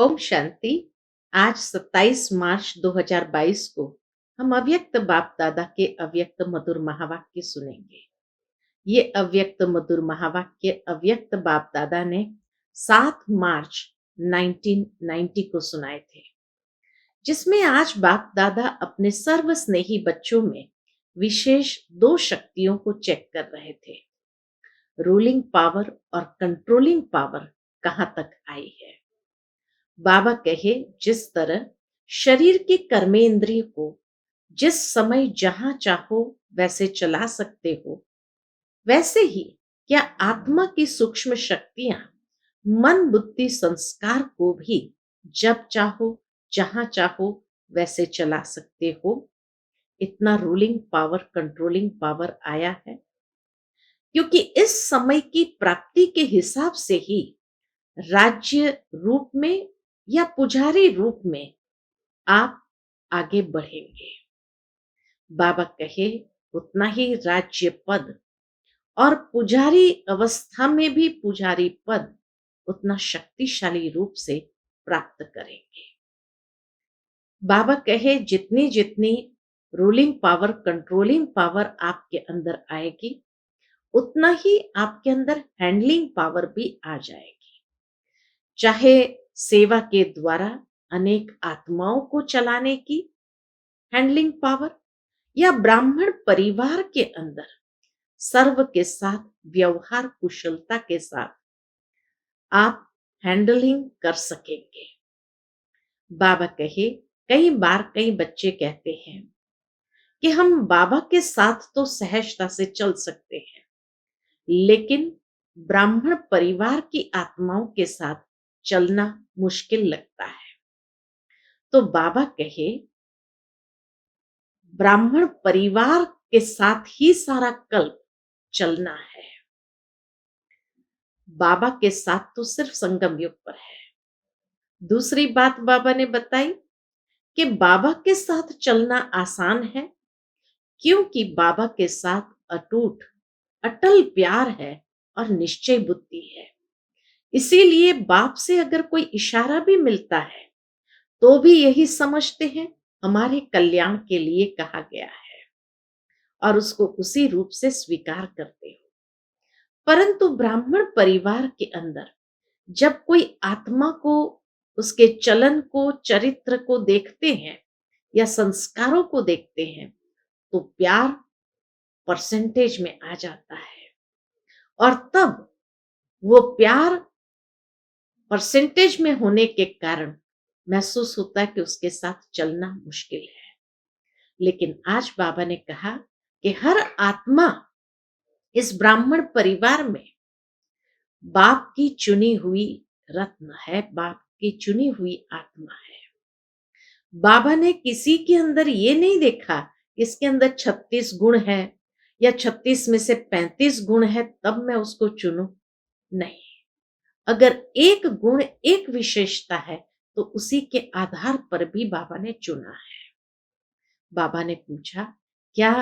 ओम शांति। आज 27 मार्च 2022 को हम अव्यक्त बाप दादा के अव्यक्त मधुर महावाक्य सुनेंगे। ये अव्यक्त मधुर महावाक्य अव्यक्त बाप दादा ने 7 मार्च 1990 को सुनाए थे, जिसमें आज बाप दादा अपने सर्व स्नेही बच्चों में विशेष दो शक्तियों को चेक कर रहे थे। रूलिंग पावर और कंट्रोलिंग पावर कहां तक आई है। बाबा कहे, जिस तरह शरीर के कर्मेंद्रिय को जिस समय जहां चाहो वैसे चला सकते हो, वैसे ही क्या आत्मा की सूक्ष्म शक्तियां मन बुद्धि संस्कार को भी जब चाहो जहां चाहो वैसे चला सकते हो। इतना रूलिंग पावर कंट्रोलिंग पावर आया है क्योंकि इस समय की प्राप्ति के हिसाब से ही राज्य रूप में या पुजारी रूप में आप आगे बढ़ेंगे। बाबा कहे, उतना ही राज्य पद और पुजारी अवस्था में भी पुजारी पद उतना शक्तिशाली रूप से प्राप्त करेंगे। बाबा कहे, जितनी जितनी रूलिंग पावर कंट्रोलिंग पावर आपके अंदर आएगी, उतना ही आपके अंदर हैंडलिंग पावर भी आ जाएगी। चाहे सेवा के द्वारा अनेक आत्माओं को चलाने की हैंडलिंग पावर, या ब्राह्मण परिवार के अंदर सर्व के साथ व्यवहार कुशलता के साथ आप हैंडलिंग कर सकेंगे। बाबा कहे, कई बार कई बच्चे कहते हैं कि हम बाबा के साथ तो सहजता से चल सकते हैं, लेकिन ब्राह्मण परिवार की आत्माओं के साथ चलना मुश्किल लगता है। तो बाबा कहे, ब्राह्मण परिवार के साथ ही सारा कल्प चलना है। बाबा के साथ तो सिर्फ संगम युग पर है। दूसरी बात बाबा ने बताई कि बाबा के साथ चलना आसान है क्योंकि बाबा के साथ अटूट अटल प्यार है और निश्चय बुद्धि है। इसीलिए बाप से अगर कोई इशारा भी मिलता है तो भी यही समझते हैं हमारे कल्याण के लिए कहा गया है और उसको उसी रूप से स्वीकार करते हो। परंतु ब्राह्मण परिवार के अंदर जब कोई आत्मा को, उसके चलन को, चरित्र को देखते हैं या संस्कारों को देखते हैं, तो प्यार परसेंटेज में आ जाता है और तब वो प्यार परसेंटेज में होने के कारण महसूस होता है कि उसके साथ चलना मुश्किल है। लेकिन आज बाबा ने कहा कि हर आत्मा इस ब्राह्मण परिवार में बाप की चुनी हुई रत्न है, बाप की चुनी हुई आत्मा है। बाबा ने किसी के अंदर ये नहीं देखा इसके अंदर 36 गुण है या 36 में से 35 गुण है तब मैं उसको चुनूं। नहीं, अगर एक गुण एक विशेषता है तो उसी के आधार पर भी बाबा ने चुना है। बाबा ने पूछा, क्या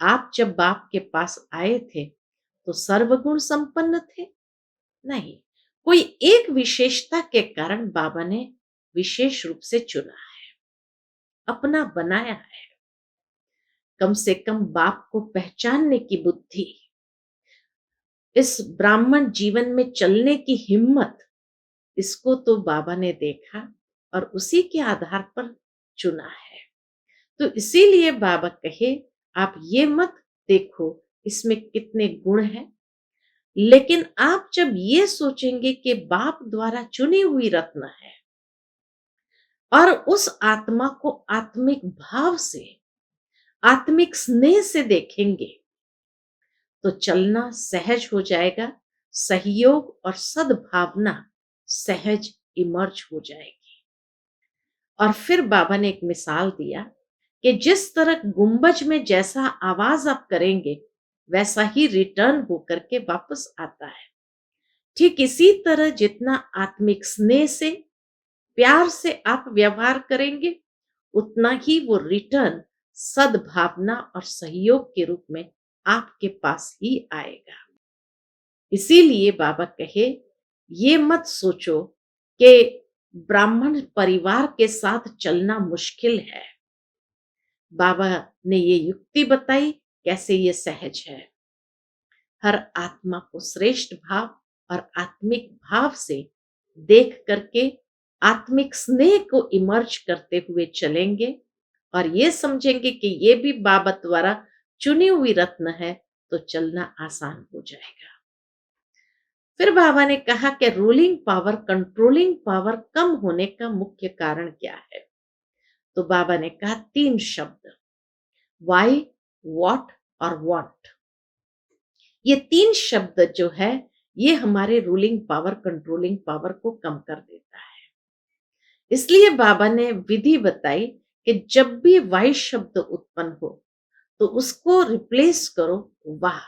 आप जब बाप के पास आए थे तो सर्वगुण संपन्न थे? नहीं, कोई एक विशेषता के कारण बाबा ने विशेष रूप से चुना है, अपना बनाया है। कम से कम बाप को पहचानने की बुद्धि, इस ब्राह्मण जीवन में चलने की हिम्मत, इसको तो बाबा ने देखा और उसी के आधार पर चुना है। तो इसीलिए बाबा कहे, आप ये मत देखो इसमें कितने गुण हैं, लेकिन आप जब ये सोचेंगे कि बाप द्वारा चुनी हुई रत्न है और उस आत्मा को आत्मिक भाव से, आत्मिक स्नेह से देखेंगे तो चलना सहज हो जाएगा, सहयोग और सद्भावना सहज इमर्ज हो जाएगी। और फिर बाबा ने एक मिसाल दिया कि जिस तरह गुंबज में जैसा आवाज आप करेंगे वैसा ही रिटर्न होकर के वापस आता है। ठीक इसी तरह जितना आत्मिक स्नेह से, प्यार से आप व्यवहार करेंगे, उतना ही वो रिटर्न सद्भावना और सहयोग के रूप में आपके पास ही आएगा। इसीलिए बाबा कहे, ये मत सोचो कि ब्राह्मण परिवार के साथ चलना मुश्किल है। बाबा ने ये युक्ति बताई कैसे ये सहज है। हर आत्मा को श्रेष्ठ भाव और आत्मिक भाव से देख करके आत्मिक स्नेह को इमर्ज करते हुए चलेंगे और ये समझेंगे कि ये भी बाबा द्वारा चुनी हुई रत्न है, तो चलना आसान हो जाएगा। फिर बाबा ने कहा कि रूलिंग पावर, कंट्रोलिंग पावर कम होने का मुख्य कारण क्या है? तो बाबा ने कहा 3 शब्द, व्हाई, व्हाट और व्हाट। ये 3 शब्द जो है, ये हमारे रूलिंग पावर, कंट्रोलिंग पावर को कम कर देता है। इसलिए बाबा ने विधि बताई कि जब भी वाई शब्द उत्पन्न हो तो उसको रिप्लेस करो वाह।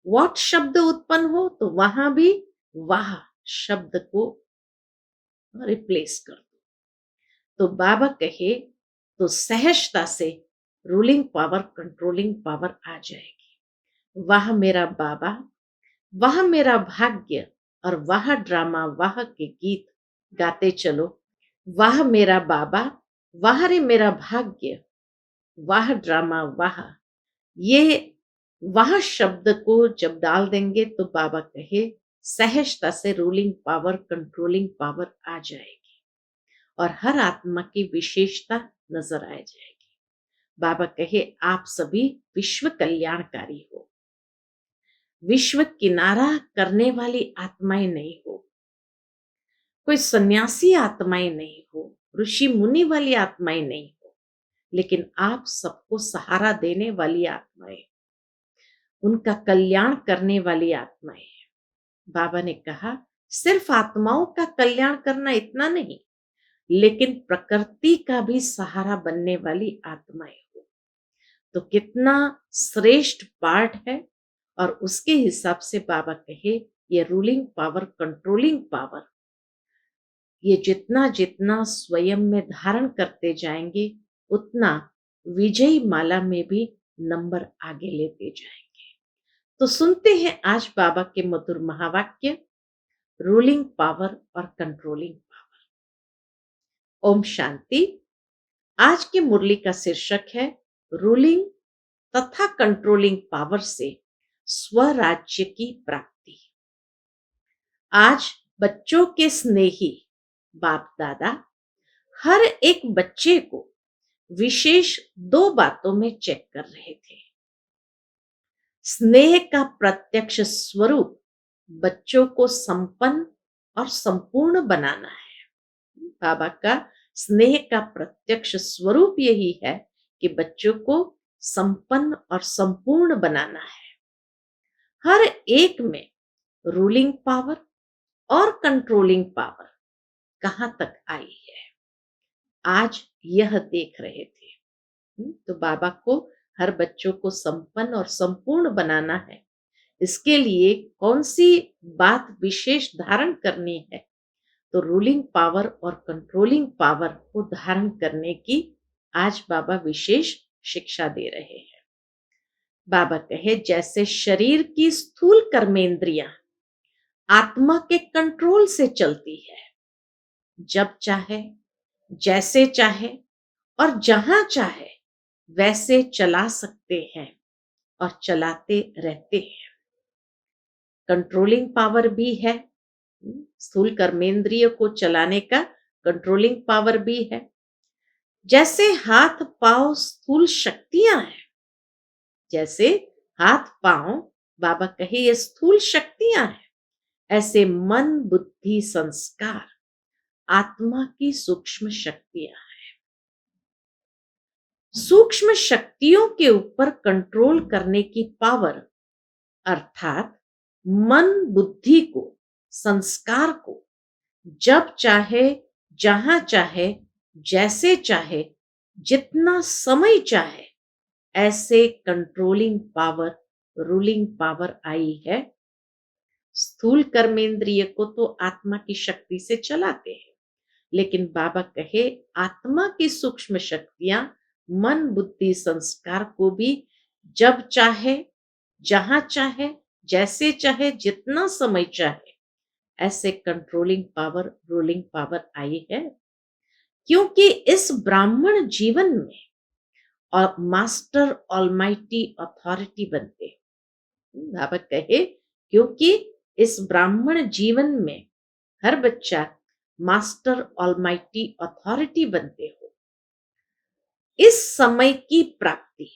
व्हाट शब्द उत्पन्न हो तो वहां भी वाह शब्द को रिप्लेस कर दो। तो बाबा कहे तो सहजता से रूलिंग पावर, कंट्रोलिंग पावर आ जाएगी। वाह मेरा बाबा, वाह मेरा भाग्य और वाह ड्रामा, वाह के गीत गाते चलो। वाह मेरा बाबा, वाह रे मेरा भाग्य, वाह ड्रामा वाह। ये वाह शब्द को जब डाल देंगे तो बाबा कहे सहजता से रूलिंग पावर, कंट्रोलिंग पावर आ जाएगी और हर आत्मा की विशेषता नजर आ जाएगी। बाबा कहे आप सभी विश्व कल्याणकारी हो, विश्व किनारा करने वाली आत्माएं नहीं हो, कोई सन्यासी आत्माएं नहीं हो, ऋषि मुनि वाली आत्माएं नहीं हो, लेकिन आप सबको सहारा देने वाली आत्माएं, उनका कल्याण करने वाली आत्माएं हैं। बाबा ने कहा सिर्फ आत्माओं का कल्याण करना इतना नहीं, लेकिन प्रकृति का भी सहारा बनने वाली आत्माएं हो, तो कितना श्रेष्ठ पार्ट है। और उसके हिसाब से बाबा कहे ये रूलिंग पावर, कंट्रोलिंग पावर, ये जितना जितना स्वयं में धारण करते जाएंगे उतना विजयी माला में भी नंबर आगे लेते जाएंगे। तो सुनते हैं आज बाबा के मधुर महावाक्य, रूलिंग पावर और कंट्रोलिंग पावर। ओम शांति। आज की मुरली का शीर्षक है रूलिंग तथा कंट्रोलिंग पावर से स्वराज्य की प्राप्ति। आज बच्चों के स्नेही बाप दादा हर एक बच्चे को विशेष 2 बातों में चेक कर रहे थे। स्नेह का प्रत्यक्ष स्वरूप बच्चों को संपन्न और संपूर्ण बनाना है। बाबा का स्नेह का प्रत्यक्ष स्वरूप यही है कि बच्चों को संपन्न और संपूर्ण बनाना है। हर एक में रूलिंग पावर और कंट्रोलिंग पावर कहां तक आई है, आज यह देख रहे थे। तो बाबा को हर बच्चों को संपन्न और संपूर्ण बनाना है। इसके लिए कौन सी बात विशेष धारण करनी है, तो रूलिंग पावर और कंट्रोलिंग पावर को धारण करने की आज बाबा विशेष शिक्षा दे रहे हैं। बाबा कहे जैसे शरीर की स्थूल कर्मेंद्रियां आत्मा के कंट्रोल से चलती है, जब चाहे, जैसे चाहे और जहां चाहे वैसे चला सकते हैं और चलाते रहते हैं। कंट्रोलिंग पावर भी है, स्थूल कर्मेंद्रिय को चलाने का कंट्रोलिंग पावर भी है। जैसे हाथ पांव स्थूल शक्तियां हैं, जैसे हाथ पांव बाबा कहे ये स्थूल शक्तियां हैं, ऐसे मन बुद्धि संस्कार आत्मा की सूक्ष्म शक्तियां हैं। सूक्ष्म शक्तियों के ऊपर कंट्रोल करने की पावर अर्थात मन बुद्धि को, संस्कार को जब चाहे, जहां चाहे, जैसे चाहे, जितना समय चाहे, ऐसे कंट्रोलिंग पावर, रूलिंग पावर आई है। स्थूल कर्मेंद्रिय को तो आत्मा की शक्ति से चलाते हैं, लेकिन बाबा कहे आत्मा की सूक्ष्म शक्तियां मन बुद्धि संस्कार को भी जब चाहे, जहां चाहे, जैसे चाहे, जितना समय चाहे ऐसे कंट्रोलिंग पावर, रूलिंग पावर आई है, क्योंकि इस ब्राह्मण जीवन में और मास्टर ऑलमाइटी अथॉरिटी बनते हो। बाबा कहे, क्योंकि इस ब्राह्मण जीवन में हर बच्चा मास्टर ऑलमाइटी अथॉरिटी बनते हो। इस समय की प्राप्ति,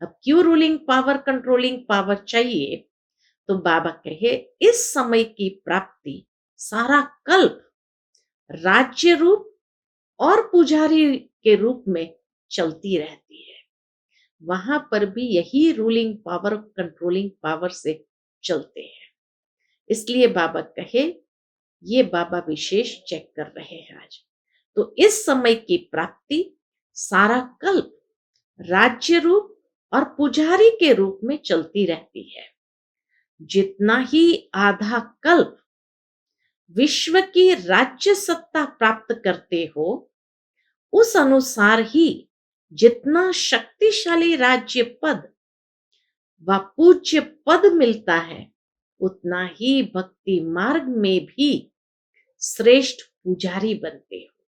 अब क्यों रूलिंग पावर, कंट्रोलिंग पावर चाहिए? तो बाबा कहे, इस समय की प्राप्ति सारा कल्प राज्य रूप और पुजारी के रूप में चलती रहती है। वहां पर भी यही रूलिंग पावर, कंट्रोलिंग पावर से चलते हैं। इसलिए बाबा कहे, ये बाबा विशेष चेक कर रहे हैं आज। तो इस समय की प्राप्ति सारा कल्प राज्य रूप और पुजारी के रूप में चलती रहती है। जितना ही आधा कल्प विश्व की राज्य सत्ता प्राप्त करते हो, उस अनुसार ही जितना शक्तिशाली राज्य पद व पूज्य पद मिलता है, उतना ही भक्ति मार्ग में भी श्रेष्ठ पुजारी बनते हो।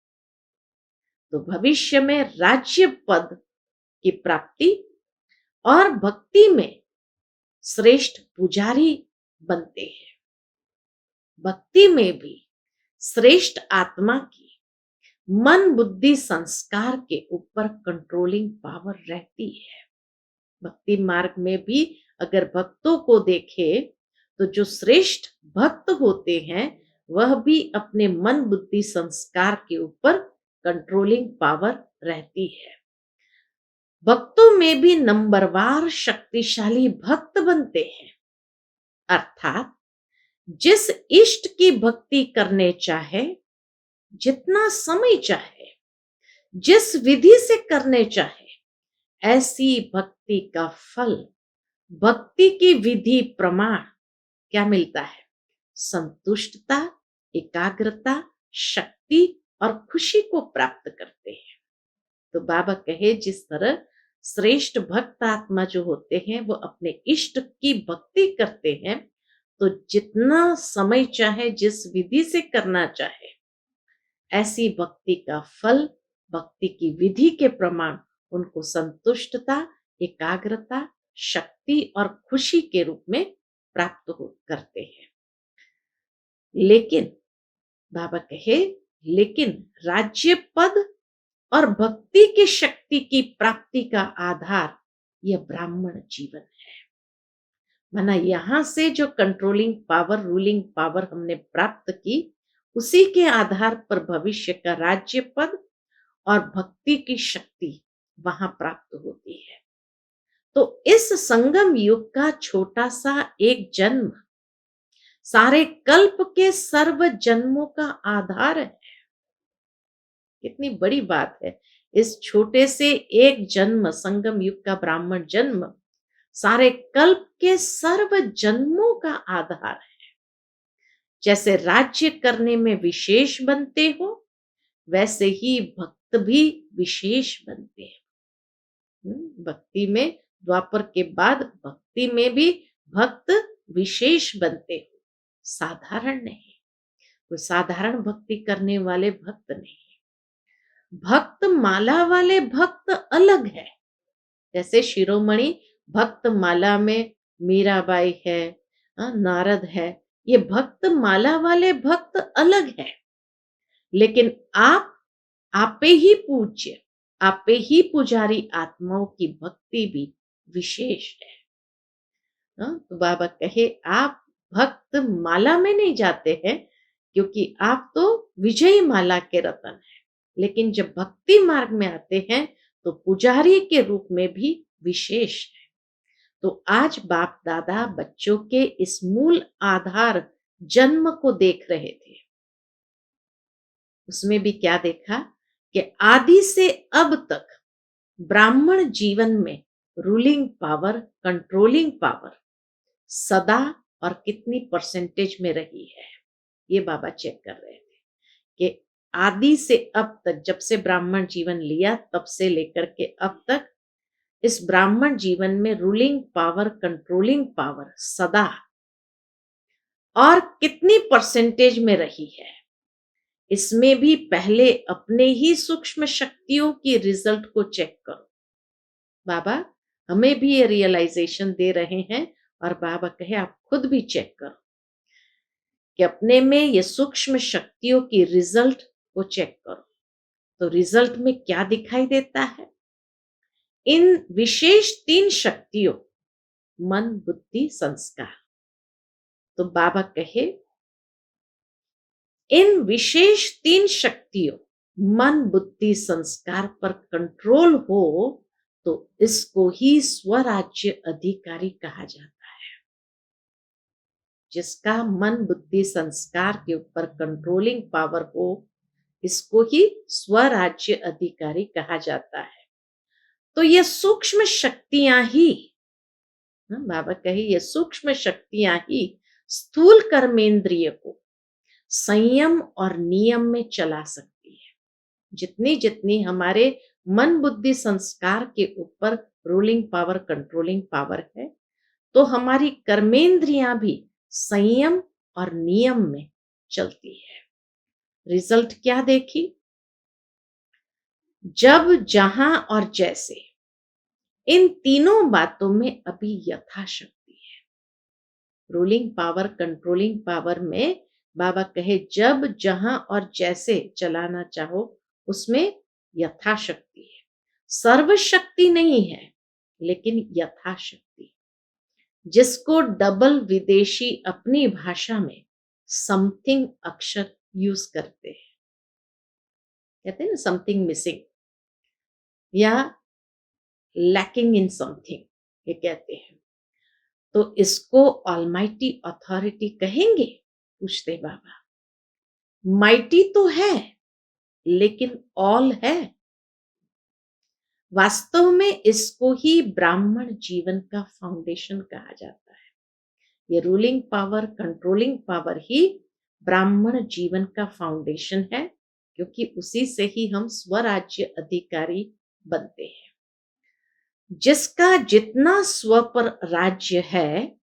तो भविष्य में राज्य पद की प्राप्ति और भक्ति में श्रेष्ठ पुजारी बनते हैं। भक्ति में भी श्रेष्ठ आत्मा की मन बुद्धि संस्कार के ऊपर कंट्रोलिंग पावर रहती है। भक्ति मार्ग में भी अगर भक्तों को देखे, तो जो श्रेष्ठ भक्त होते हैं वह भी अपने मन बुद्धि संस्कार के ऊपर कंट्रोलिंग पावर रहती है। भक्तों में भी नंबरवार शक्तिशाली भक्त बनते हैं, अर्थात जिस इष्ट की भक्ति करने चाहे, जितना समय चाहे, जिस विधि से करने चाहे, ऐसी भक्ति का फल, भक्ति की विधि प्रमाण क्या मिलता है? संतुष्टता, एकाग्रता, शक्ति और खुशी को प्राप्त करते हैं। तो बाबा कहे, जिस तरह श्रेष्ठ भक्त आत्मा जो होते हैं वो अपने इष्ट की भक्ति करते हैं, तो जितना समय चाहे, जिस विधि से करना चाहे, ऐसी भक्ति का फल, भक्ति की विधि के प्रमाण उनको संतुष्टता, एकाग्रता, शक्ति और खुशी के रूप में प्राप्त करते हैं। लेकिन बाबा कहे, लेकिन राज्य पद और भक्ति की शक्ति की प्राप्ति का आधार यह ब्राह्मण जीवन है। माना यहां से जो कंट्रोलिंग पावर, रूलिंग पावर हमने प्राप्त की, उसी के आधार पर भविष्य का राज्य पद और भक्ति की शक्ति वहां प्राप्त होती है। तो इस संगम युग का छोटा सा एक जन्म सारे कल्प के सर्व जन्मों का आधार है। कितनी बड़ी बात है! इस छोटे से एक जन्म, संगम युग का ब्राह्मण जन्म, सारे कल्प के सर्व जन्मों का आधार है। जैसे राज्य करने में विशेष बनते हो, वैसे ही भक्त भी विशेष बनते हैं। भक्ति में, द्वापर के बाद भक्ति में भी भक्त विशेष बनते हो, साधारण नहीं। कोई साधारण भक्ति करने वाले भक्त नहीं। भक्त माला वाले भक्त अलग है। जैसे शिरोमणि भक्त माला में मीराबाई है, नारद है, ये भक्त माला वाले भक्त अलग है। लेकिन आपे ही पूज्य, आपे ही पुजारी आत्माओं की भक्ति भी विशेष है। तो बाबा कहे, आप भक्त माला में नहीं जाते हैं, क्योंकि आप तो विजयी माला के रतन हैं। लेकिन जब भक्ति मार्ग में आते हैं, तो पुजारी के रूप में भी विशेष है। तो आज बाप दादा बच्चों के इस मूल आधार जन्म को देख रहे थे। उसमें भी क्या देखा कि आदि से अब तक ब्राह्मण जीवन में रूलिंग पावर, कंट्रोलिंग पावर सदा और कितनी परसेंटेज में रही है, ये बाबा चेक कर रहे थे कि आदि से अब तक, जब से ब्राह्मण जीवन लिया तब से लेकर के अब तक, इस ब्राह्मण जीवन में रूलिंग पावर, कंट्रोलिंग पावर सदा और कितनी परसेंटेज में रही है, इसमें भी पहले अपने ही सूक्ष्म शक्तियों की रिजल्ट को चेक करो। बाबा हमें भी ये रियलाइजेशन दे रहे हैं और बाबा कहे आप खुद भी चेक करो कि अपने में ये सूक्ष्म शक्तियों की रिजल्ट को चेक करो। तो रिजल्ट में क्या दिखाई देता है? इन विशेष 3 शक्तियों मन, बुद्धि, संस्कार। तो बाबा कहे इन विशेष 3 शक्तियों मन, बुद्धि, संस्कार पर कंट्रोल हो तो इसको ही स्वराज्य अधिकारी कहा जाता है। जिसका मन, बुद्धि, संस्कार के ऊपर कंट्रोलिंग पावर हो, इसको ही स्वराज्य अधिकारी कहा जाता है। तो ये सूक्ष्म शक्तियां ही, बाबा कहे ये सूक्ष्म शक्तियां ही स्थूल कर्मेंद्रिय को संयम और नियम में चला सकती है। जितनी जितनी हमारे मन, बुद्धि, संस्कार के ऊपर रूलिंग पावर, कंट्रोलिंग पावर है, तो हमारी कर्मेंद्रियां भी संयम और नियम में चलती है। रिजल्ट क्या देखी? जब, जहां और जैसे, इन तीनों बातों में अभी यथाशक्ति है। रूलिंग पावर, कंट्रोलिंग पावर में बाबा कहे जब, जहां और जैसे चलाना चाहो उसमें यथाशक्ति है। सर्वशक्ति नहीं है लेकिन यथाशक्ति। जिसको डबल विदेशी अपनी भाषा में समथिंग अक्षर यूज करते हैं, कहते हैं ना समथिंग मिसिंग या लैकिंग इन समथिंग, ये कहते हैं। तो इसको ऑलमाइटी अथॉरिटी कहेंगे? पूछते बाबा। माइटी तो है लेकिन ऑल है। वास्तव में इसको ही ब्राह्मण जीवन का फाउंडेशन कहा जाता है। ये रूलिंग पावर, कंट्रोलिंग पावर ही ब्राह्मण जीवन का फाउंडेशन है, क्योंकि उसी से ही हम स्वराज्य अधिकारी बनते हैं। जिसका जितना स्व पर राज्य है,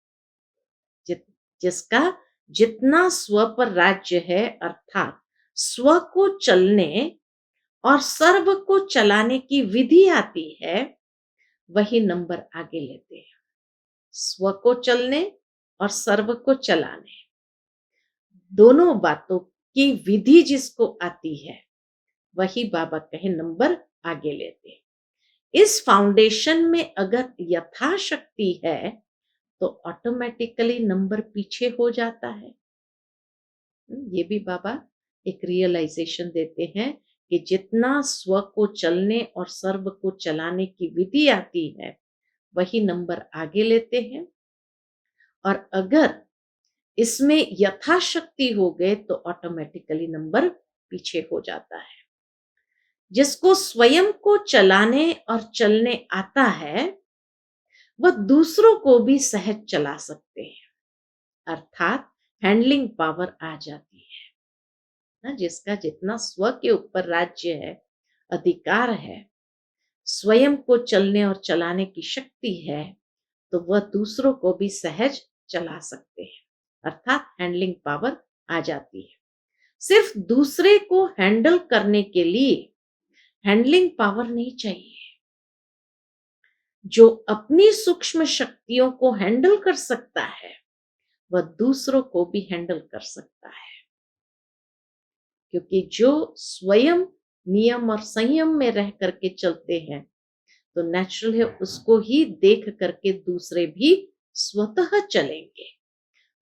जिसका जितना स्व पर राज्य है, अर्थात स्व को चलने और सर्व को चलाने की विधि आती है, वही नंबर आगे लेते हैं। स्व को चलने और सर्व को चलाने, दोनों बातों की विधि जिसको आती है, वही बाबा कहे नंबर आगे लेते हैं। इस फाउंडेशन में अगर यथाशक्ति है तो ऑटोमेटिकली नंबर पीछे हो जाता है। ये भी बाबा एक रियलाइजेशन देते हैं कि जितना स्व को चलने और सर्व को चलाने की विधि आती है, वही नंबर आगे लेते हैं। और अगर इसमें यथाशक्ति हो गए तो ऑटोमेटिकली नंबर पीछे हो जाता है। जिसको स्वयं को चलाने और चलने आता है, वह दूसरों को भी सहज चला सकते हैं, अर्थात हैंडलिंग पावर आ जाती है ना। जिसका जितना स्व के ऊपर राज्य है, अधिकार है, स्वयं को चलने और चलाने की शक्ति है, तो वह दूसरों को भी सहज चला सकते हैं, अर्थात हैंडलिंग पावर आ जाती है। सिर्फ दूसरे को हैंडल करने के लिए हैंडलिंग पावर नहीं चाहिए। जो अपनी सूक्ष्म शक्तियों को हैंडल कर सकता है, वह दूसरों को भी हैंडल कर सकता है। क्योंकि जो स्वयं नियम और संयम में रह करके चलते हैं, तो नेचुरल है उसको ही देख करके दूसरे भी स्वतः चलेंगे।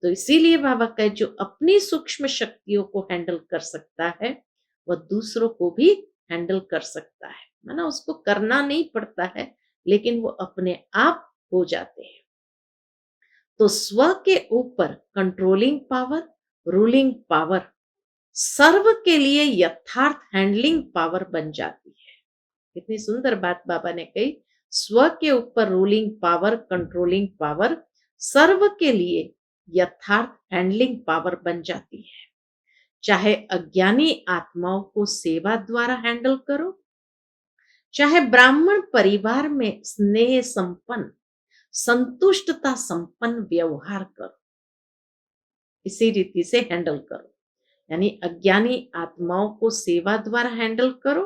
तो इसीलिए बाबा कहे जो अपनी सूक्ष्म शक्तियों को हैंडल कर सकता है, वह दूसरों को भी हैंडल कर सकता है। माना उसको करना नहीं पड़ता है, लेकिन वो अपने आप हो जाते हैं। तो स्व के ऊपर कंट्रोलिंग पावर, रूलिंग पावर सर्व के लिए यथार्थ हैंडलिंग पावर बन जाती है। कितनी सुंदर बात बाबा ने कही। स्व के ऊपर रूलिंग पावर, कंट्रोलिंग पावर सर्व के लिए यथार्थ हैंडलिंग पावर बन जाती है। चाहे अज्ञानी आत्माओं को सेवा द्वारा हैंडल करो, चाहे ब्राह्मण परिवार में स्नेह संपन्न, संतुष्टता संपन्न व्यवहार करो। इसी रीति से हैंडल करो। यानी अज्ञानी आत्माओं को सेवा द्वारा हैंडल करो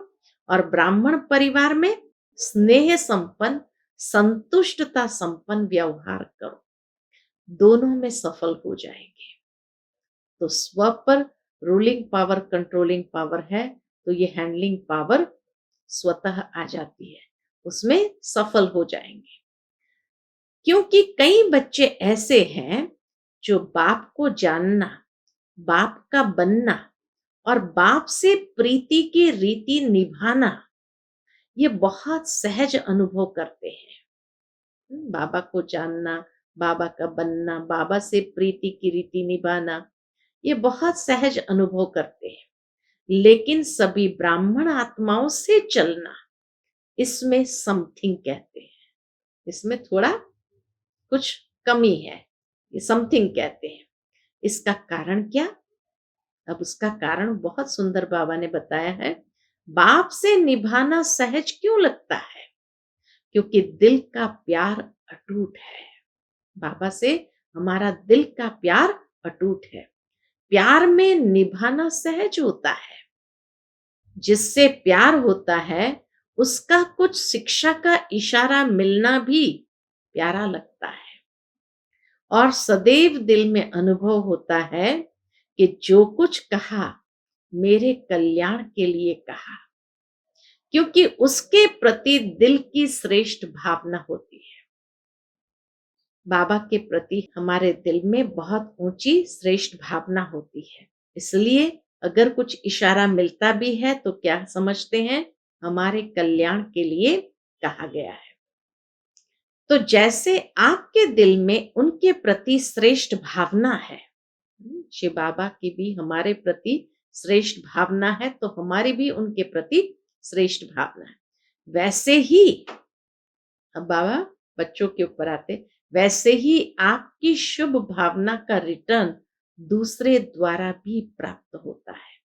और ब्राह्मण परिवार में स्नेह संपन्न, संतुष्टता संपन्न व्यवहार करो। दोनों में सफल हो जाएंगे। तो स्व पर रूलिंग पावर, कंट्रोलिंग पावर है, तो ये हैंडलिंग पावर स्वतः आ जाती है, उसमें सफल हो जाएंगे। क्योंकि कई बच्चे ऐसे हैं जो बाप को जानना, बाप का बनना और बाप से प्रीति की रीति निभाना ये बहुत सहज अनुभव करते हैं। बाबा को जानना, बाबा का बनना, बाबा से प्रीति की रीति निभाना ये बहुत सहज अनुभव करते हैं। लेकिन सभी ब्राह्मण आत्माओं से चलना, इसमें समथिंग कहते हैं, इसमें थोड़ा कुछ कमी है, ये समथिंग कहते हैं। इसका कारण क्या? अब उसका कारण बहुत सुंदर बाबा ने बताया है। बाप से निभाना सहज क्यों लगता है? क्योंकि दिल का प्यार अटूट है। बाबा से हमारा दिल का प्यार अटूट है। प्यार में निभाना सहज होता है। जिससे प्यार होता है उसका कुछ शिक्षा का इशारा मिलना भी प्यारा लगता है। और सदैव दिल में अनुभव होता है कि जो कुछ कहा मेरे कल्याण के लिए कहा, क्योंकि उसके प्रति दिल की श्रेष्ठ भावना होती है। बाबा के प्रति हमारे दिल में बहुत ऊंची श्रेष्ठ भावना होती है। इसलिए अगर कुछ इशारा मिलता भी है तो क्या समझते हैं? हमारे कल्याण के लिए कहा गया है। तो जैसे आपके दिल में उनके प्रति श्रेष्ठ भावना है, शिव बाबा की भी हमारे प्रति श्रेष्ठ भावना है, तो हमारी भी उनके प्रति श्रेष्ठ भावना है। वैसे ही अब बाबा बच्चों के ऊपर आते, वैसे ही आपकी शुभ भावना का रिटर्न दूसरे द्वारा भी प्राप्त होता है।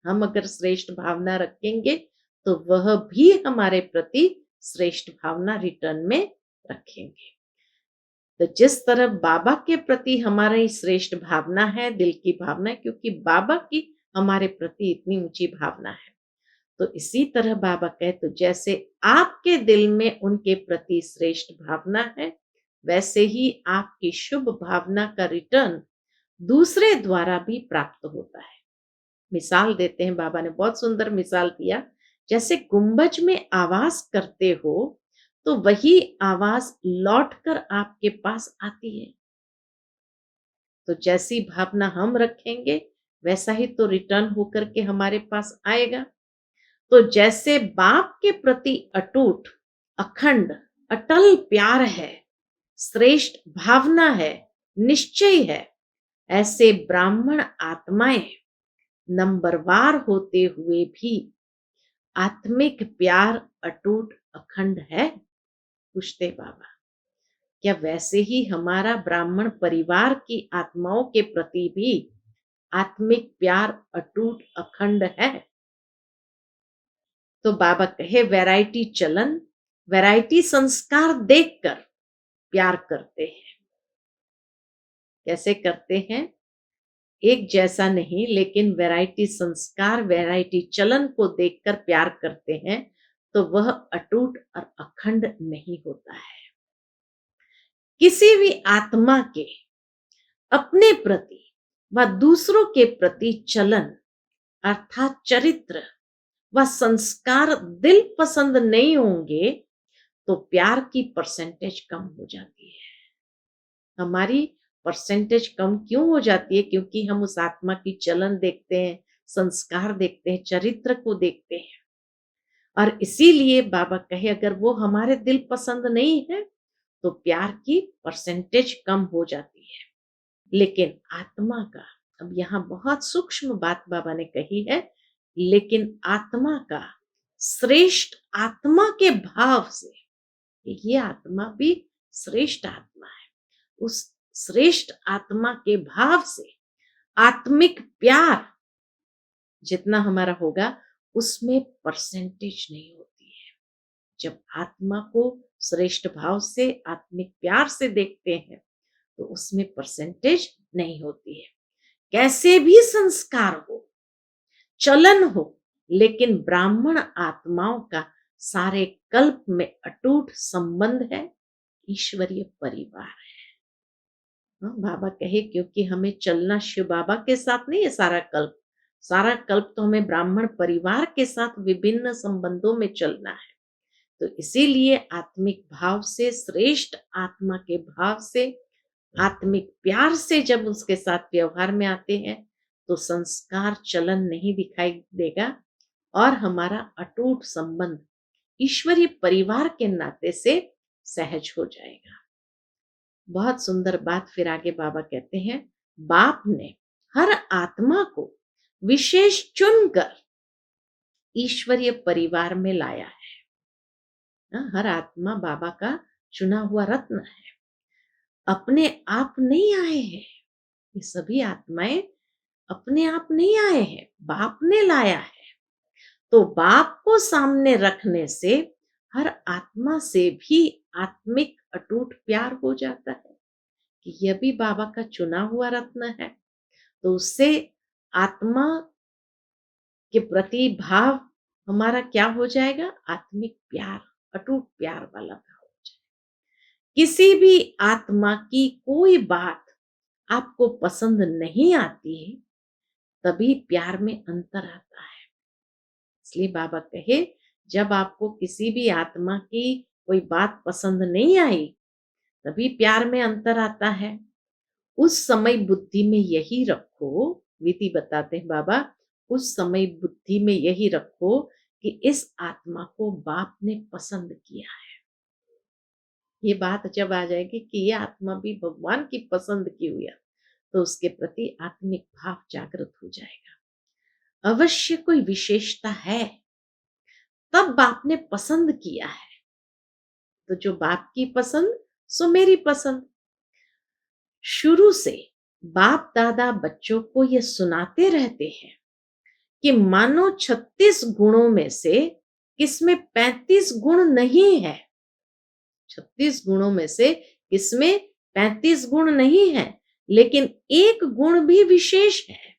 हम अगर श्रेष्ठ भावना रखेंगे तो वह भी हमारे प्रति श्रेष्ठ भावना रिटर्न में रखेंगे। तो जिस तरह बाबा के प्रति हमारी श्रेष्ठ भावना है, दिल की भावना है, क्योंकि बाबा की हमारे प्रति इतनी ऊंची भावना है, तो इसी तरह बाबा कहे तो जैसे आपके दिल में उनके प्रति श्रेष्ठ भावना है, वैसे ही आपकी शुभ भावना का रिटर्न दूसरे द्वारा भी प्राप्त होता है। मिसाल देते हैं, बाबा ने बहुत सुंदर मिसाल दिया। जैसे गुंबज में आवाज करते हो तो वही आवाज लौटकर आपके पास आती है। तो जैसी भावना हम रखेंगे वैसा ही तो रिटर्न होकर के हमारे पास आएगा। तो जैसे बाप के प्रति अटूट, अखंड, अटल प्यार है, श्रेष्ठ भावना है, निश्चय है, ऐसे ब्राह्मण आत्माएं नंबरवार होते हुए भी आत्मिक प्यार अटूट अखंड है? पूछते बाबा। क्या वैसे ही हमारा ब्राह्मण परिवार की आत्माओं के प्रति भी आत्मिक प्यार अटूट अखंड है? तो बाबा कहे वैरायटी चलन, वैरायटी संस्कार देखकर प्यार करते हैं। कैसे करते हैं? एक जैसा नहीं, लेकिन वैरायटी संस्कार, वैरायटी चलन को देखकर प्यार करते हैं, तो वह अटूट और अखंड नहीं होता है। किसी भी आत्मा के अपने प्रति व दूसरों के प्रति चलन अर्थात चरित्र व संस्कार दिल पसंद नहीं होंगे तो प्यार की परसेंटेज कम हो जाती है। हमारी परसेंटेज कम क्यों हो जाती है? क्योंकि हम उस आत्मा की चलन देखते हैं, संस्कार देखते हैं, चरित्र को देखते हैं। और इसीलिए बाबा कहे अगर वो हमारे दिल पसंद नहीं है तो प्यार की परसेंटेज कम हो जाती है। लेकिन आत्मा का, अब यहाँ बहुत सूक्ष्म बात बाबा ने कही है, लेकिन आत्मा का श्रेष्ठ आत्मा के भाव से, ये आत्मा भी श्रेष्ठ आत्मा है, उस श्रेष्ठ आत्मा के भाव से आत्मिक प्यार जितना हमारा होगा उसमें परसेंटेज नहीं होती है। जब आत्मा को श्रेष्ठ भाव से, आत्मिक प्यार से देखते हैं तो उसमें परसेंटेज नहीं होती है। कैसे भी संस्कार हो, चलन हो, लेकिन ब्राह्मण आत्माओं का सारे कल्प में अटूट संबंध है, ईश्वरीय परिवार है। हाँ, बाबा कहे क्योंकि हमें चलना शिव बाबा के साथ नहीं है सारा कल्प तो हमें ब्राह्मण परिवार के साथ विभिन्न संबंधों में चलना है। तो इसीलिए आत्मिक भाव से, श्रेष्ठ आत्मा के भाव से, आत्मिक प्यार से जब उसके साथ व्यवहार में आते हैं, तो संस्कार चलन नहीं दिखाई देगा और हमारा अटूट संबंध ईश्वरीय परिवार के नाते से सहज हो जाएगा। बहुत सुंदर बात फिर आगे बाबा कहते हैं, बाप ने हर आत्मा को विशेष चुनकर ईश्वरीय परिवार में लाया है। हर आत्मा बाबा का चुना हुआ रत्न है, अपने आप नहीं आए हैं। ये सभी आत्माएं अपने आप नहीं आए हैं, बाप ने लाया है। तो बाप को सामने रखने से हर आत्मा से भी आत्मिक अटूट प्यार हो जाता है कि यह भी बाबा का चुना हुआ रत्न है। तो उससे आत्मा के प्रति भाव हमारा क्या हो जाएगा? आत्मिक प्यार, अटूट प्यार वाला भाव हो जाएगा। किसी भी आत्मा की कोई बात आपको पसंद नहीं आती है, तभी प्यार में अंतर आता है। इसलिए बाबा कहे, जब आपको किसी भी आत्मा की कोई बात पसंद नहीं आई, तभी प्यार में अंतर आता है। उस समय बुद्धि में यही रखो, विधि बताते हैं बाबा, उस समय बुद्धि में यही रखो कि इस आत्मा को बाप ने पसंद किया है। ये बात जब आ जाएगी कि ये आत्मा भी भगवान की पसंद की हुई है, तो उसके प्रति आत्मिक भाव जागृत हो जाएगा। अवश्य कोई विशेषता है, तब बाप ने पसंद किया है। तो जो बाप की पसंद, सो मेरी पसंद। शुरू से बाप दादा बच्चों को ये सुनाते रहते हैं कि मानो 36 गुणों में से किसमें 35 गुण नहीं है। 36 गुणों में से किसमें 35 गुण नहीं है, लेकिन एक गुण भी विशेष है।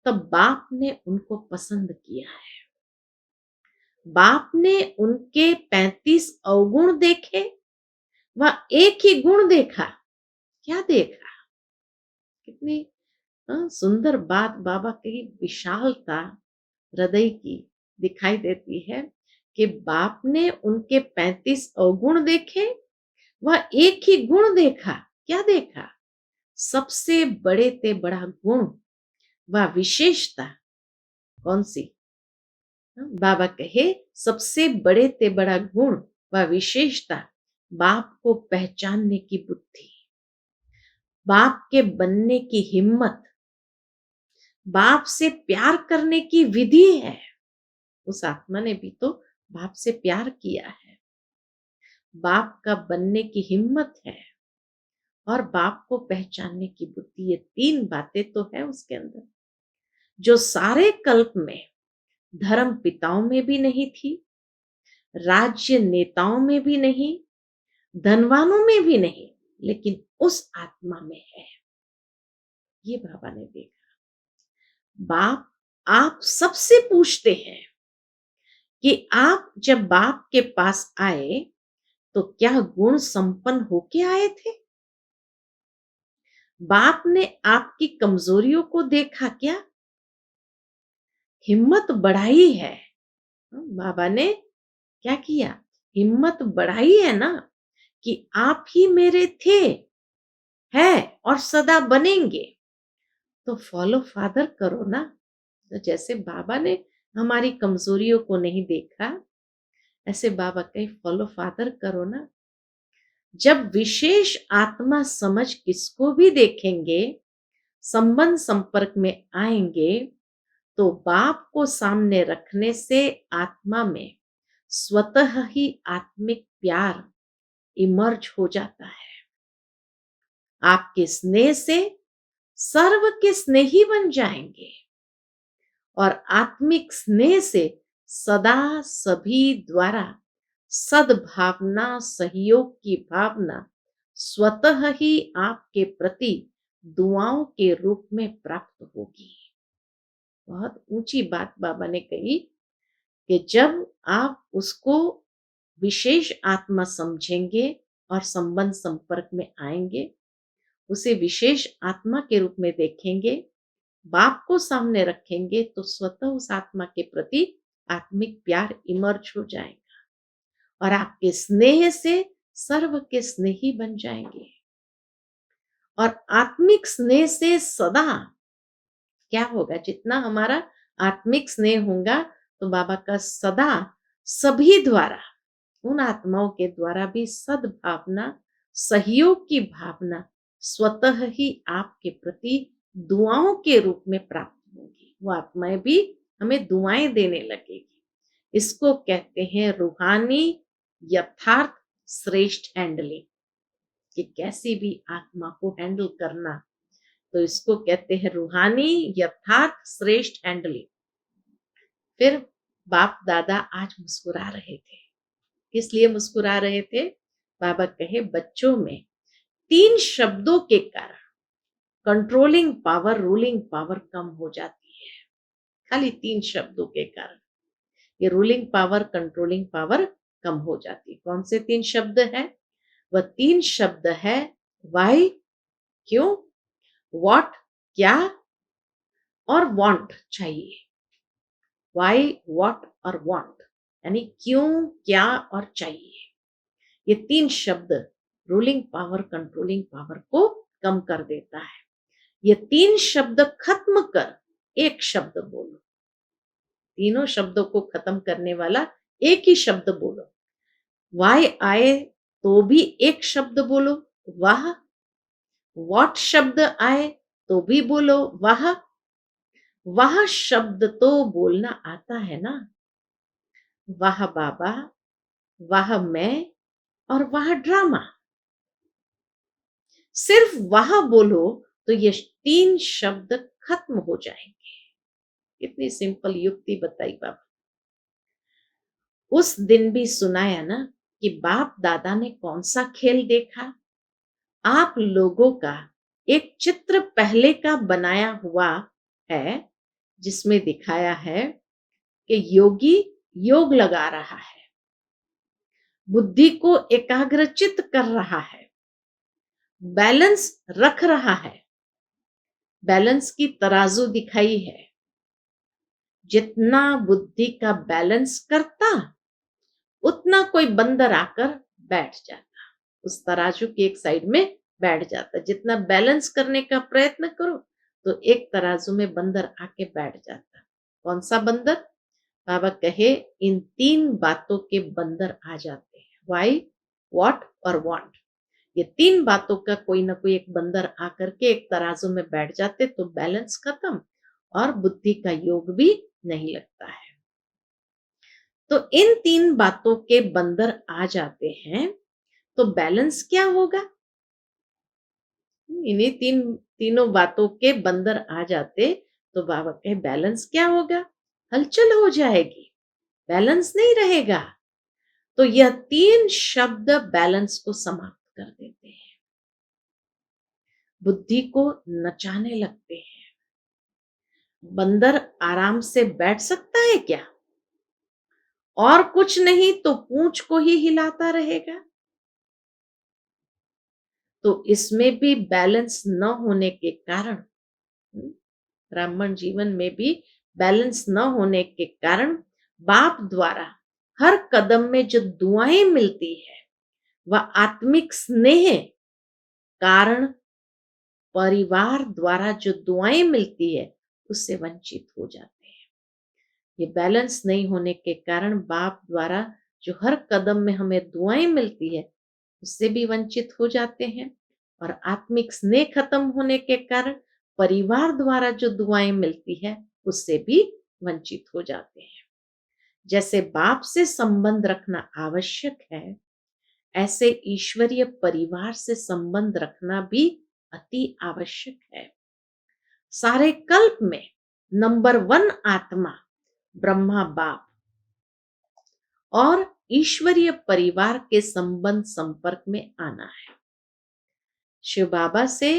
तब बाप ने उनको पसंद किया है। बाप ने उनके 35 अवगुण देखे, वह एक ही गुण देखा। क्या देखा? कितनी सुंदर बात बाबा की विशालता हृदय की दिखाई देती है कि बाप ने उनके 35 अवगुण देखे, वह एक ही गुण देखा। क्या देखा? सबसे बड़े ते बड़ा गुण, वह विशेषता कौन सी? बाबा कहे, सबसे बड़े ते बड़ा गुण व विशेषता, बाप को पहचानने की बुद्धि, बाप के बनने की हिम्मत, बाप से प्यार करने की विधि है। उस आत्मा ने भी तो बाप से प्यार किया है। बाप का बनने की हिम्मत है और बाप को पहचानने की बुद्धि, ये 3 बातें तो है उसके अंदर, जो सारे कल्प में धर्म पिताओं में भी नहीं थी, राज्य नेताओं में भी नहीं, धनवानों में भी नहीं, लेकिन उस आत्मा में है। ये बाबा ने देखा। बाप आप सबसे पूछते हैं कि आप जब बाप के पास आए तो क्या गुण संपन्न होके आए थे? बाप ने आपकी कमजोरियों को देखा क्या? हिम्मत बढ़ाई है। बाबा ने क्या किया? हिम्मत बढ़ाई है ना कि आप ही मेरे थे, है और सदा बनेंगे। तो फॉलो फादर करो ना। तो जैसे बाबा ने हमारी कमजोरियों को नहीं देखा, ऐसे बाबा कहे फॉलो फादर करो ना। जब विशेष आत्मा समझ किसको भी देखेंगे, संबंध संपर्क में आएंगे, तो बाप को सामने रखने से आत्मा में स्वतः ही आत्मिक प्यार इमर्ज हो जाता है। आपके स्नेह से सर्व के स्नेही बन जाएंगे और आत्मिक स्नेह से सदा सभी द्वारा सद्भावना, सहयोग की भावना स्वतः ही आपके प्रति दुआओं के रूप में प्राप्त होगी। बहुत ऊंची बात बाबा ने कही कि जब आप उसको विशेष आत्मा समझेंगे और संबंध संपर्क में आएंगे, उसे विशेष आत्मा के रूप में देखेंगे, बाप को सामने रखेंगे, तो स्वतः उस आत्मा के प्रति आत्मिक प्यार इमर्ज हो जाएगा और आपके स्नेह से सर्व के स्नेही बन जाएंगे। और आत्मिक स्नेह से सदा क्या होगा, जितना हमारा आत्मिक स्नेह होगा तो बाबा का सदा सभी द्वारा, उन आत्माओं के द्वारा भी सद्भावना, सहयोग की भावना स्वतः ही आपके प्रति दुआओं के रूप में प्राप्त होगी। वो आत्माएं भी हमें दुआएं देने लगेगी। इसको कहते हैं रूहानी यथार्थ श्रेष्ठ हैंडलिंग, कि कैसी भी आत्मा को हैंडल करना, तो इसको कहते हैं रूहानी यथार्थ श्रेष्ठ हैंडलिंग। फिर बाप दादा आज मुस्कुरा रहे थे। किस लिए मुस्कुरा रहे थे? बाबा कहे बच्चों में 3 शब्दों के कारण कंट्रोलिंग पावर, रूलिंग पावर कम हो जाती है। खाली 3 शब्दों के कारण ये रूलिंग पावर, कंट्रोलिंग पावर कम हो जाती है। कौन से 3 शब्द है? वह 3 शब्द है वाई, क्यों, व्हाट, क्या, और वांट, चाहिए। वाई, व्हाट और वांट, यानी क्यों, क्या और चाहिए। ये 3 शब्द रूलिंग पावर, कंट्रोलिंग पावर को कम कर देता है। ये 3 शब्द खत्म कर एक शब्द बोलो। तीनों शब्दों को खत्म करने वाला एक ही शब्द बोलो। वाई आए तो भी एक शब्द बोलो, वाह। व्हाट शब्द आए तो भी बोलो, वाह। वाह शब्द तो बोलना आता है ना। वाह बाबा, वाह मैं, और वाह ड्रामा। सिर्फ वाह बोलो तो ये 3 शब्द खत्म हो जाएंगे। कितनी सिंपल युक्ति बताई बाबा। उस दिन भी सुनाया ना कि बाप दादा ने कौन सा खेल देखा। आप लोगों का एक चित्र पहले का बनाया हुआ है, जिसमें दिखाया है कि योगी योग लगा रहा है, बुद्धि को एकाग्रचित कर रहा है, बैलेंस रख रहा है। बैलेंस की तराजू दिखाई है। जितना बुद्धि का बैलेंस करता, उतना कोई बंदर आकर बैठ जाता, उस तराजू की एक साइड में बैठ जाता। जितना बैलेंस करने का प्रयत्न करो तो एक तराजू में बंदर आके बैठ जाता। कौन सा बंदर? बाबा कहे इन 3 बातों के बंदर आ जाते हैं, वाई, व्हाट और वांट। ये 3 बातों का कोई ना कोई एक बंदर आकर के एक तराजू में बैठ जाते, तो बैलेंस खत्म और बुद्धि का योग भी नहीं लगता है। तो इन 3 बातों के बंदर आ जाते हैं तो बैलेंस क्या होगा? इन्हीं तीनों बातों के बंदर आ जाते तो बाबा कहे बैलेंस क्या होगा? हलचल हो जाएगी, बैलेंस नहीं रहेगा। तो यह 3 शब्द बैलेंस को समाप्त कर देते हैं, बुद्धि को नचाने लगते हैं। बंदर आराम से बैठ सकता है क्या? और कुछ नहीं तो पूंछ को ही हिलाता रहेगा। तो इसमें भी बैलेंस न होने के कारण, ब्राह्मण जीवन में भी बैलेंस न होने के कारण बाप द्वारा हर कदम में जो दुआएं मिलती है, वह आत्मिक स्नेह कारण परिवार द्वारा जो दुआएं मिलती है, उससे वंचित हो जाते हैं। ये बैलेंस नहीं होने के कारण बाप द्वारा जो हर कदम में हमें दुआएं मिलती है, उससे भी वंचित हो जाते हैं। और आत्मिक स्नेह खत्म होने के कारण परिवार द्वारा जो दुआएं मिलती है, उससे भी वंचित हो जाते हैं। जैसे बाप से संबंध रखना आवश्यक है, ऐसे ईश्वरीय परिवार से संबंध रखना भी अति आवश्यक है। सारे कल्प में नंबर 1 आत्मा ब्रह्मा बाप और ईश्वरीय परिवार के संबंध संपर्क में आना है। शिव बाबा से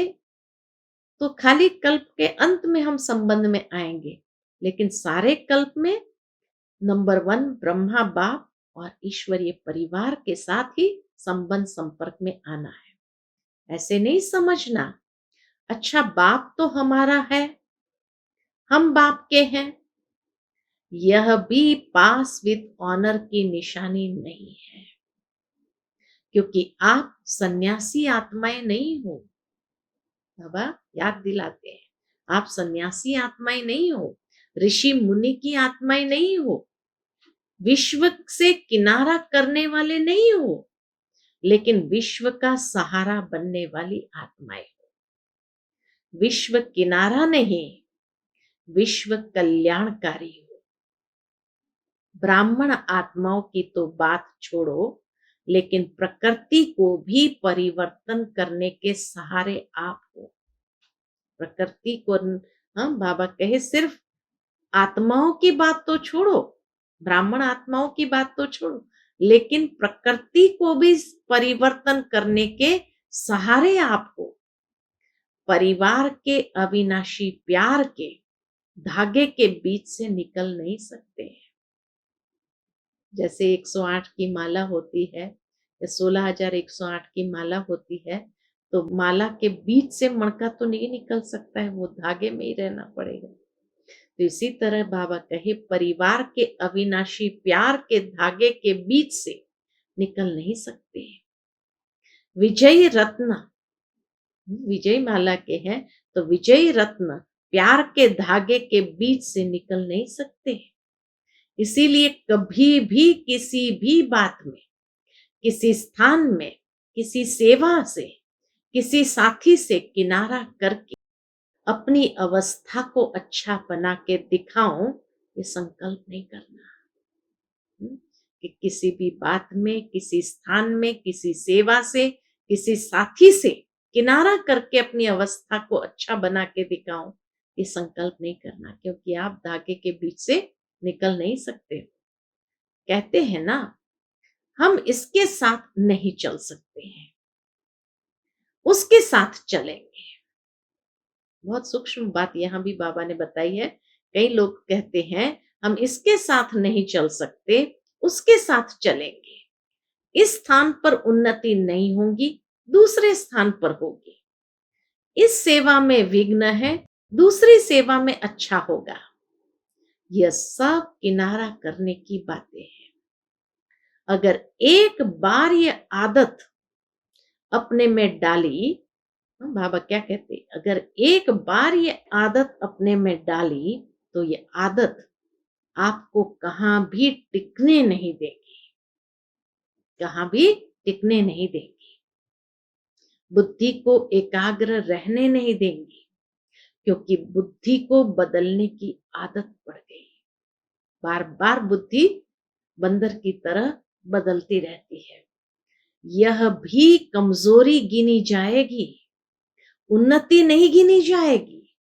तो खाली कल्प के अंत में हम संबंध में आएंगे, लेकिन सारे कल्प में नंबर वन ब्रह्मा बाप और ईश्वरीय परिवार के साथ ही संबंध संपर्क में आना है। ऐसे नहीं समझना अच्छा बाप तो हमारा है, हम बाप के हैं, यह भी पास विद ऑनर की निशानी नहीं है, क्योंकि आप सन्यासी आत्माएं नहीं हो। बाबा याद दिलाते हैं आप सन्यासी आत्माएं नहीं हो, ऋषि मुनि की आत्माएं नहीं हो, विश्व से किनारा करने वाले नहीं हो, लेकिन विश्व का सहारा बनने वाली आत्माएं हो। विश्व किनारा नहीं, विश्व कल्याणकारी हो। ब्राह्मण आत्माओं की तो बात छोड़ो, लेकिन प्रकृति को भी परिवर्तन करने के सहारे आप हो। प्रकृति को हम बाबा कहे सिर्फ आत्माओं की बात तो छोड़ो, ब्राह्मण आत्माओं की बात तो छोड़ो, लेकिन प्रकृति को भी परिवर्तन करने के सहारे आपको परिवार के अविनाशी प्यार के धागे के बीच से निकल नहीं सकते। जैसे 108 की माला होती है या 16,108 की माला होती है, तो माला के बीच से मणका तो नहीं निकल सकता है, वो धागे में ही रहना पड़ेगा। तो इसी तरह बाबा कहे परिवार के अविनाशी प्यार के धागे के बीच से निकल नहीं सकते। विजयी रत्न विजय माला के हैं, तो विजयी रत्न प्यार के धागे के बीच से निकल नहीं सकते। इसीलिए कभी भी किसी भी बात में, किसी स्थान में, किसी सेवा से, किसी साथी से किनारा करके अपनी अवस्था को अच्छा बना के दिखाऊं, ये संकल्प नहीं करना। कि किसी भी बात में, किसी स्थान में, किसी सेवा से, किसी साथी से किनारा करके अपनी अवस्था को अच्छा बना के दिखाऊं, ये संकल्प नहीं करना, क्योंकि आप धागे के बीच से निकल नहीं सकते। कहते हैं ना हम इसके साथ नहीं चल सकते हैं, उसके साथ चलेंगे। बहुत सूक्ष्म बात यहां भी बाबा ने बताई है। कई लोग कहते हैं हम इसके साथ नहीं चल सकते, उसके साथ चलेंगे। इस स्थान पर उन्नति नहीं होगी, दूसरे स्थान पर होगी। इस सेवा में विघ्न है, दूसरी सेवा में अच्छा होगा। यह सब किनारा करने की बातें हैं। अगर एक बार ये आदत अपने में डाली, बाबा क्या कहते, अगर एक बार ये आदत अपने में डाली, तो ये आदत आपको कहां भी टिकने नहीं देगी, कहां भी टिकने नहीं देगी। बुद्धि को एकाग्र रहने नहीं देंगी, क्योंकि बुद्धि को बदलने की आदत पड़ गई। बार बार बुद्धि बंदर की तरह बदलती रहती है। यह भी कमजोरी गिनी जाएगी, उन्नति नहीं गिनी जाएगी।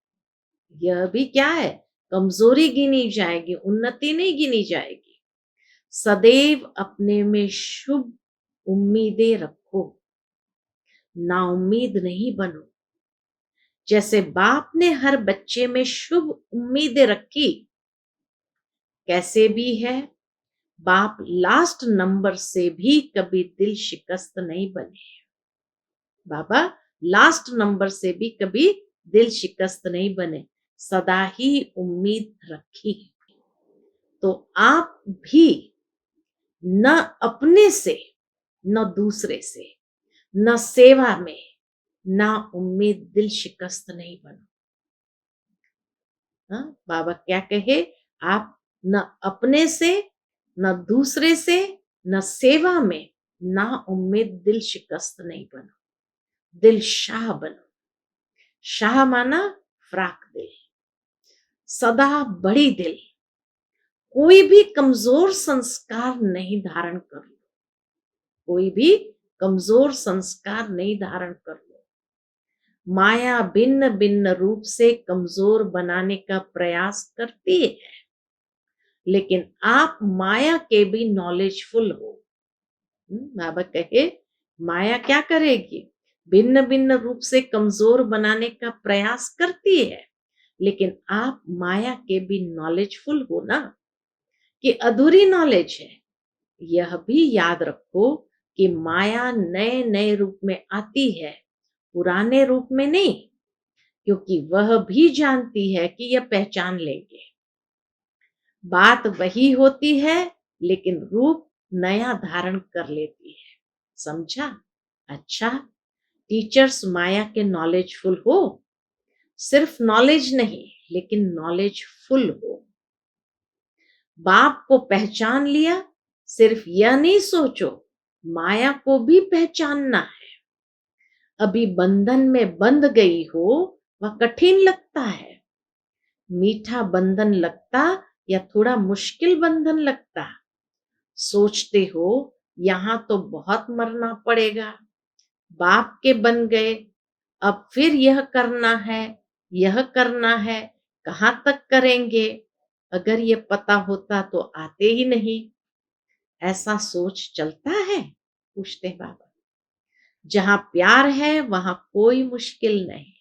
यह भी क्या है, कमजोरी गिनी जाएगी, उन्नति नहीं गिनी जाएगी। सदैव अपने में शुभ उम्मीदें रखो, नाउम्मीद नहीं बनो। जैसे बाप ने हर बच्चे में शुभ उम्मीदें रखी, कैसे भी है बाप लास्ट नंबर से भी कभी दिल शिकस्त नहीं बने। बाबा लास्ट नंबर से भी कभी दिल शिकस्त नहीं बने, सदा ही उम्मीद रखी। तो आप भी न अपने से, न दूसरे से, न सेवा में, ना उम्मीद दिल शिकस्त नहीं बनो। हाँ, बाबा क्या कहे, आप न अपने से, न दूसरे से, न सेवा में, ना उम्मीद दिल शिकस्त नहीं बनो, दिल शाह बनो। शाह माना फ्राक दिल, सदा बड़ी दिल। कोई भी कमजोर संस्कार नहीं धारण कर लो, कोई भी कमजोर संस्कार नहीं धारण कर लो। माया भिन्न भिन्न रूप से कमजोर बनाने का प्रयास करती है, लेकिन आप माया के भी नॉलेजफुल हो। बाबा कहे माया क्या करेगी, भिन्न भिन्न रूप से कमजोर बनाने का प्रयास करती है, लेकिन आप माया के भी नॉलेजफुल हो ना, कि अधूरी नॉलेज है। यह भी याद रखो कि माया नए नए रूप में आती है, पुराने रूप में नहीं, क्योंकि वह भी जानती है कि यह पहचान लेंगे। बात वही होती है, लेकिन रूप नया धारण कर लेती है। समझा? अच्छा, टीचर्स माया के नॉलेजफुल हो, सिर्फ नॉलेज नहीं, लेकिन नॉलेजफुल हो। बाप को पहचान लिया, सिर्फ यह नहीं सोचो माया को भी पहचानना है। अभी बंधन में बंध गई हो, वह कठिन लगता है। मीठा बंधन लगता या थोड़ा मुश्किल बंधन लगता? सोचते हो यहां तो बहुत मरना पड़ेगा, बाप के बन गए, अब फिर यह करना है, यह करना है, कहां तक करेंगे? अगर ये पता होता तो आते ही नहीं। ऐसा सोच चलता है? पूछते हैं बाबा। जहां प्यार है वहां कोई मुश्किल नहीं।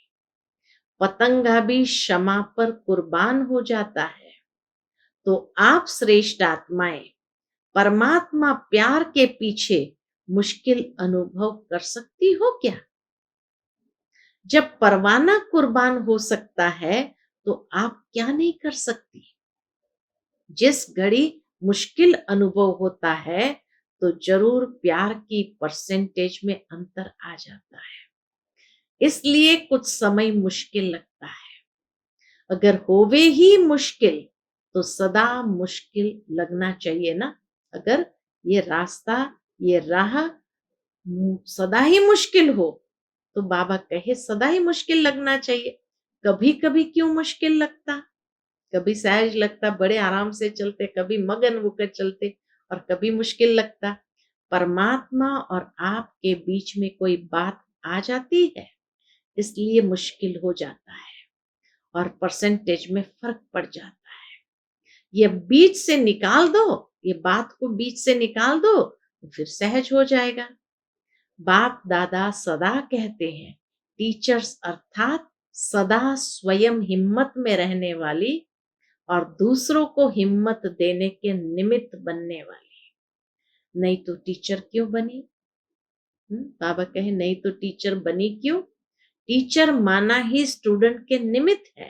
पतंगा भी क्षमा पर कुर्बान हो जाता है। तो आप श्रेष्ठ आत्माएं परमात्मा प्यार के पीछे मुश्किल अनुभव कर सकती हो क्या? जब परवाना कुर्बान हो सकता है, तो आप क्या नहीं कर सकती? जिस घड़ी मुश्किल अनुभव होता है, तो जरूर प्यार की परसेंटेज में अंतर आ जाता है। इसलिए कुछ समय मुश्किल लगता है। अगर होवे ही मुश्किल, तो सदा मुश्किल लगना चाहिए ना। अगर ये रास्ता, ये राह सदा ही मुश्किल हो, तो बाबा कहे सदा ही मुश्किल लगना चाहिए। कभी कभी क्यों मुश्किल लगता? कभी सहज लगता, बड़े आराम से चलते, कभी मगन होकर चलते, और कभी मुश्किल लगता। परमात्मा और आपके बीच में कोई बात आ जाती है, इसलिए मुश्किल हो जाता है और परसेंटेज में फर्क पड़ जाता है। ये बीच से निकाल दो, ये बात को बीच से निकाल दो, तो फिर सहज हो जाएगा। बाप दादा सदा कहते हैं, टीचर्स अर्थात सदा स्वयं हिम्मत में रहने वाली और दूसरों को हिम्मत देने के निमित्त बनने वाली। नहीं तो टीचर क्यों बनी? बाबा कहे नहीं तो टीचर बनी क्यों? टीचर माना ही स्टूडेंट के निमित्त है।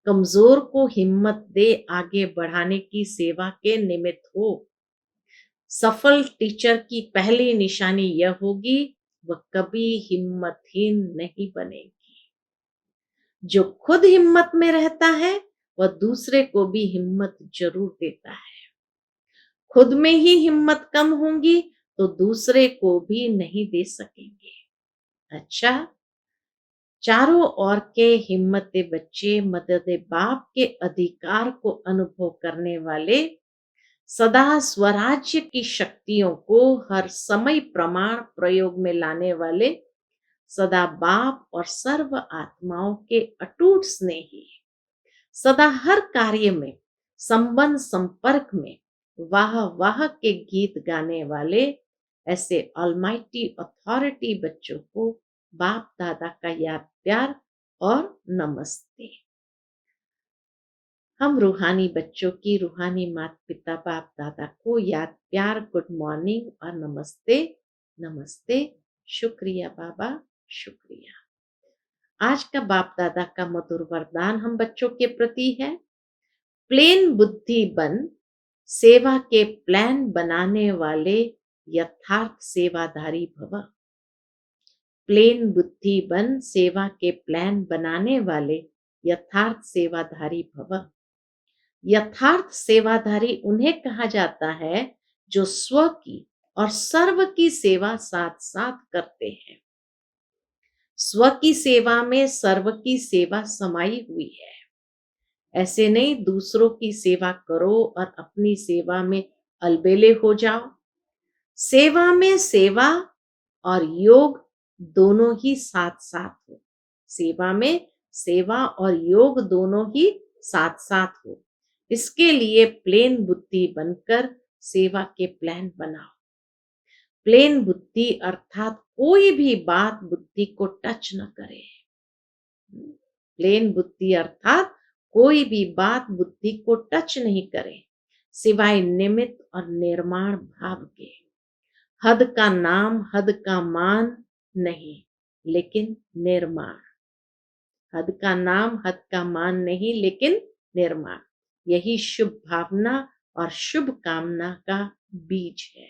कमजोर को हिम्मत दे आगे बढ़ाने की सेवा के निमित्त हो। सफल टीचर की पहली निशानी यह होगी, वह कभी हिम्मतहीन नहीं बनेगी। जो खुद हिम्मत में रहता है, वह दूसरे को भी हिम्मत जरूर देता है। खुद में ही हिम्मत कम होगी, तो दूसरे को भी नहीं दे सकेंगे। अच्छा, चारों ओर के हिम्मते बच्चे मदद बाप के अधिकार को अनुभव करने वाले, सदा स्वराज्य की शक्तियों को हर समय प्रमाण प्रयोग में लाने वाले, सदा बाप और सर्व आत्माओं के अटूट स्नेही, सदा हर कार्य में संबंध संपर्क में वाह वाह के गीत गाने वाले, ऐसे ऑलमाइटी अथॉरिटी बच्चों को बाप दादा का याद प्यार और नमस्ते। हम रूहानी बच्चों की रूहानी माता पिता बाप दादा को याद प्यार गुड मॉर्निंग और नमस्ते। नमस्ते, शुक्रिया बाबा, शुक्रिया। आज का बाप दादा का मधुर वरदान हम बच्चों के प्रति है, प्लेन बुद्धि बन सेवा के प्लान बनाने वाले यथार्थ सेवाधारी भव। प्लेन बुद्धि बन सेवा के प्लान बनाने वाले यथार्थ सेवाधारी भव। यथार्थ सेवाधारी उन्हें कहा जाता है जो स्व की और सर्व की सेवा साथ साथ करते हैं। स्व की सेवा में सर्व की सेवा समाई हुई है। ऐसे नहीं दूसरों की सेवा करो और अपनी सेवा में अलबेले हो जाओ। सेवा में सेवा और योग दोनों ही साथ साथ हो। सेवा में सेवा और योग दोनों ही साथ साथ हो। इसके लिए प्लेन बुद्धि बनकर सेवा के प्लान बनाओ। प्लेन बुद्धि अर्थात कोई भी बात बुद्धि को टच न करे। प्लेन बुद्धि अर्थात कोई भी बात बुद्धि को टच नहीं करे, सिवाय निमित्त और निर्माण भाव के। हद का नाम, हद का मान नहीं, लेकिन निर्माण। हद का नाम, हद का मान नहीं, लेकिन निर्माण। यही शुभ भावना और शुभ कामना का बीज है।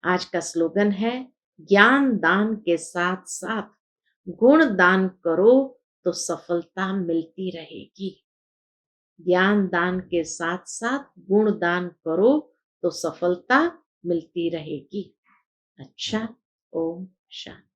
आज का स्लोगन है, ज्ञान दान के साथ साथ गुण दान करो तो सफलता मिलती रहेगी। ज्ञान दान के साथ साथ गुण दान करो तो सफलता मिलती रहेगी। अच्छा, ओम शांति।